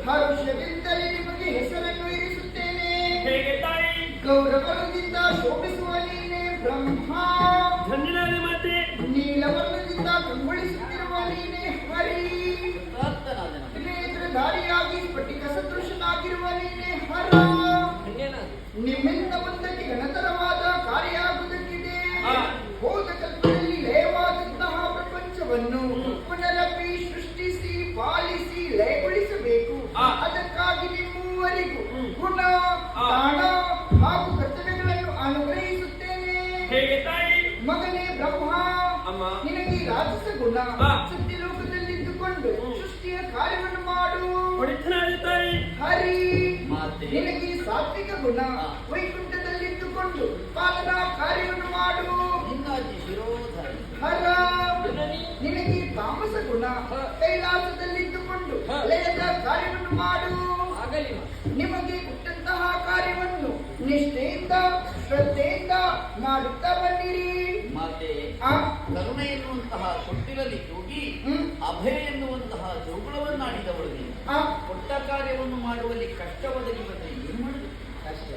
ಹರ್ಷದಿಂದಲೇ ನಿಮಗೆ ಹೆಸರನ್ನು ಇರಿಸುತ್ತೇನೆ. ಗೌರವದಿಂದ ಶೋಭಿಸುವ ನೀನೆ ಬ್ರಹ್ಮ. ಧನ್ಯನಾದೆ ಮಾತೆ. ನೀಲವರ್ಣದಿಂದ ಕಂಗೊಳಿಸುತ್ತಿರುವ ನೀನೆ ಹರಿ. ನೇತ್ರಧಾರಿಯಾಗಿ ಸ್ಫಟಿಕ ಸದೃಶನಾಗಿರುವ ನೀನೆ ಹರ. ನಿಮ್ಮಿಂದ ಒಂದಕ್ಕೆ ಘನತರವಾದ ಕಾರ್ಯ ಆಗುವುದಕ್ಕಿದೆ. ಹೋದ ಕಲ್ಪದಲ್ಲಿ ಲಯವಾದಂತಹ ಪ್ರಪಂಚವನ್ನು ಪುನರಪಿ ಸೃಷ್ಟಿಸಿ ಪಾಲಿಸಿ ಲಯಗೊಳಿಸಬೇಕು. ಅದಕ್ಕಾಗಿ ನಿಮ್ಮೂವರಿಗೂ ಗುಣ ತಾಣ ಹಾಗೂ ಕರ್ತವ್ಯಗಳನ್ನು ಅನುಗ್ರಹಿಸುತ್ತೇನೆ. ಮಗನೇ ಬ್ರಹ್ಮ, ನಿನಗೆ ರಾಜಸ ಗುಣ ಸತ್ಯಲೋಕದಲ್ಲಿದ್ದುಕೊಂಡು ಸೃಷ್ಟಿಯ ಕಾರ್ಯವನ್ನು ಮಾಡು. ಹರಿ, ನಿನಗೆ ಸಾತ್ವಿಕ ಗುಣ ವೈಕುಂಠದಲ್ಲಿದ್ದುಕೊಂಡು ಪಾಲನಾ ಕಾರ್ಯವನ್ನು ಮಾಡು. ಹರ, ನಿನಗೆ ತಾಮಸ ಗುಣ ಕೈಲಾಸದಲ್ಲಿದ್ದುಕೊಂಡು ಲಯದ ಕಾರ್ಯವನ್ನು ಮಾಡು. ನಿಮಗೆ ಕೊಟ್ಟಂತಹ ಕಾರ್ಯವನ್ನು ನಿಷ್ಠೆಯಿಂದ ಶ್ರದ್ಧೆಯಿಂದ ಮಾಡುತ್ತಾ ಬನ್ನಿರಿ. ಮಾತೆ, ಕರುಣೆ ಎನ್ನುವಂತಹ ಕೊಟ್ಟಿರಲಿ ತೂಗಿ ಅಭಯ ಎನ್ನುವಂತಹ ಜೋಗುಳವನ್ನಾಡಿದವಳು ನೀನು. ಕೊಟ್ಟ ಕಾರ್ಯವನ್ನು ಮಾಡುವಲ್ಲಿ ಕಷ್ಟ ಒದಗಿ ಬಂದರೆ ಏನು ಮಾಡುವುದು? ಕಷ್ಟ